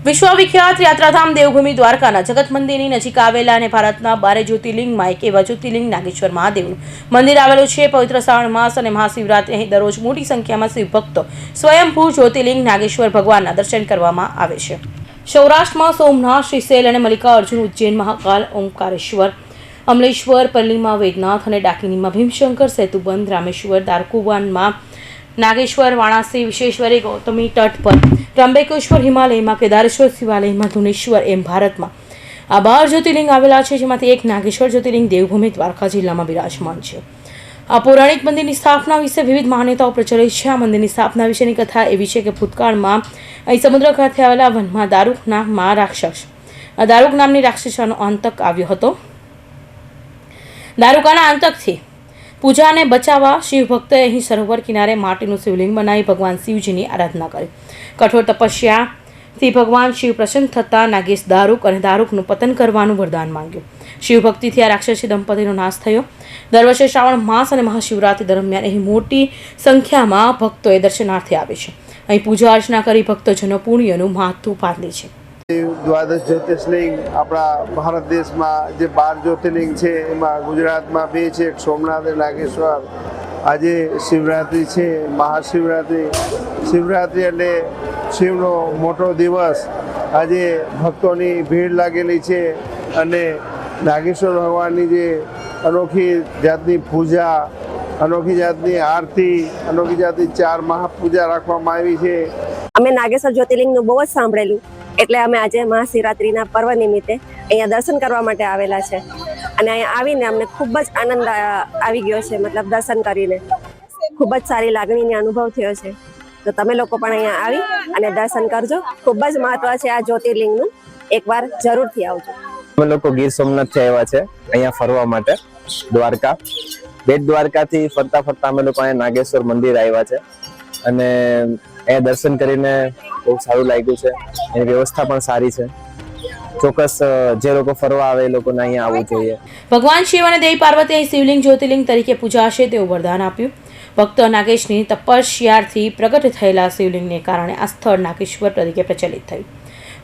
વિશ્વવિખ્યાત યાત્રાધામ દેવભૂમિ દ્વારકાના જગત મંદિરની નજીક આવેલા અને ભારતના 12 જ્યોતિર્લિંગમાં એક એવા જ્યોતિર્લિંગ નાગેશ્વર મહાદેવનું મંદિર આવેલું છે. પવિત્ર શ્રાવણ માસ અને મહાશિવરાત્રી અહીં દરરોજ મોટી સંખ્યામાં શિવ ભક્તો સ્વયંભૂ જ્યોતિર્લિંગ નાગેશ્વર ભગવાનના દર્શન કરવામાં આવે છે. સૌરાષ્ટ્રમાં સોમનાથ, શ્રીશૈલ અને મલ્લિકાર્જુન, ઉજ્જૈન મહાકાલ, ઓમકારેશ્વર, અમલેશ્વર, પલ્લીમાં વૈદ્યનાથ અને ડાકિનીમાં ભીમશંકર, સેતુબંધ, રામેશ્વર, દારકુવાનમાં નાગેશ્વર, વારાણસી, વિશ્વેશ્વરી, ગૌતમી તટ પર ત્રંબકેશ્વર, હિમાલયમાં કેદારેશ્વર, શિવાલયમાં ધુનેશ્વર એમ ભારતમાં આ 12 જ્યોતિર્લિંગ આવેલા છે, જેમાંથી એક નાગેશ્વર જ્યોતિર્લિંગ દેવભૂમિ દ્વારકા જિલ્લામાં બિરાજમાન છે. આ પૌરાણિક મંદિરની સ્થાપના વિશે વિવિધ માન્યતાઓ પ્રચલિત છે. આ મંદિરની સ્થાપના વિશેની કથા એવી છે કે ભૂતકાળમાં અહીં સમુદ્ર કાંઠે આવેલા વનમાં દારૂક નામમાં દારૂક નામની રાક્ષસનો આતંક આવ્યો હતો. દારૂકાના આતંકથી પૂજાને બચાવવા શિવ ભક્તોએ અહીં સરોવર કિનારે માટીનું શિવલિંગ બનાવી ભગવાન શિવજીની આરાધના કરી. કઠોર તપસ્યાથી ભગવાન શિવ પ્રસન્ન થતા નાગેશ દારૂક અને દારૂકનું પતન કરવાનું વરદાન માંગ્યું. શિવ ભક્તિથી આ રાક્ષસી દંપતીનો નાશ થયો. દર વર્ષે શ્રાવણ માસ અને મહાશિવરાત્રી દરમિયાન અહીં મોટી સંખ્યામાં ભક્તોએ દર્શનાર્થે આવે છે. અહીં પૂજા અર્ચના કરી ભક્તજનો પુણ્યનું મહાત્મું પામે છે. દ્વાદશ જ્યોતિર્લિંગ આપણા ભારત દેશમાં જે 12 જ્યોતિર્લિંગ છે એમાં ગુજરાતમાં 2 છે, સોમનાથ અને નાગેશ્વર. આજે શિવરાત્રિ છે, મહાશિવરાત્રિ. શિવરાત્રિ એટલે શિવનો મોટો દિવસ. આજે ભક્તોની ભીડ લાગેલી છે અને નાગેશ્વર ભગવાનની જે અનોખી જાતની પૂજા, અનોખી જાતની આરતી, અનોખી જાતની 4 મહાપૂજા રાખવામાં આવી છે. અમે નાગેશ્વર જ્યોતિર્લિંગનું બહુ જ સાંભળેલું, એટલે અમે આજે મહાશિવરાત્રિના પર્વ નિમિત્તે અહીંયા દર્શન કરવા માટે આવેલા છે. અને અહીંયા આવીને અમને ખૂબ જ આનંદ આવી ગયો છે. મતલબ દર્શન કરીને ખૂબ જ સારી લાગણીનો અનુભવ થયો છે. તો તમે લોકો પણ અહીંયા આવી અને દર્શન કરજો. ખૂબ જ મહત્વ છે આ જ્યોતિર્લિંગનું. એકવાર જરૂરથી આવજો. અમે લોકો ગીર સોમનાથથી આવ્યા છે અહીંયા ફરવા માટે દ્વારકા. બેટ દ્વારકાથી ફરતા ફરતા અમે લોકો અહીંયા નાગેશ્વર મંદિર આવ્યા છે અને અહીંયા દર્શન કરીને બહુ સારું લાગ્યું છે. એની વ્યવસ્થા પણ સારી છે. ચોક્કસ જે લોકો ફરવા આવે એ લોકોને અહીંયા આવવું જોઈએ. ભગવાન શિવ અને દેવી પાર્વતી અહીં શિવલિંગ જ્યોતિર્લિંગ તરીકે પૂજાશે તેવું વરદાન આપ્યું. ભક્ત નાગેશની તપસ્યાથી પ્રગટ થયેલા શિવલિંગને કારણે આ સ્થળ નાગેશ્વર તરીકે પ્રચલિત થયું.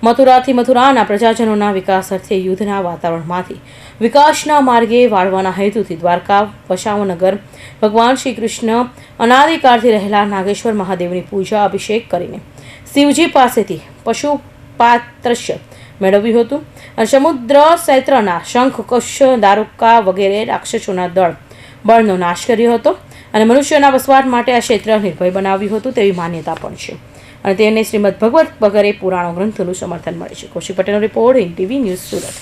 મથુરાથી મથુરાના પ્રજાજનોના વિકાસ અર્થે યુદ્ધના વાતાવરણમાંથી વિકાસના માર્ગે વાળવાના હેતુથી દ્વારકા વસાવનગર ભગવાન શ્રી કૃષ્ણ અનાદિકાળથી રહેલા નાગેશ્વર મહાદેવની પૂજા અભિષેક કરીને શિવજી પાસેથી પશુપાત્રશ્ય મેળવ્યું હતું અને સમુદ્ર ક્ષેત્રના શંખ, કુશ, દારૂકા વગેરે રાક્ષસોના બળનો નાશ કર્યો હતો અને મનુષ્યોના વસવાટ માટે આ ક્ષેત્ર નિર્ભય બનાવ્યું હતું તેવી માન્યતા પણ છે અને તેને શ્રીમદ ભગવત વગેરે પુરાણો ગ્રંથોનું સમર્થન મળે છે. કૌશિક પટેલનો રિપોર્ટ, NTV ન્યૂઝ, સુરત.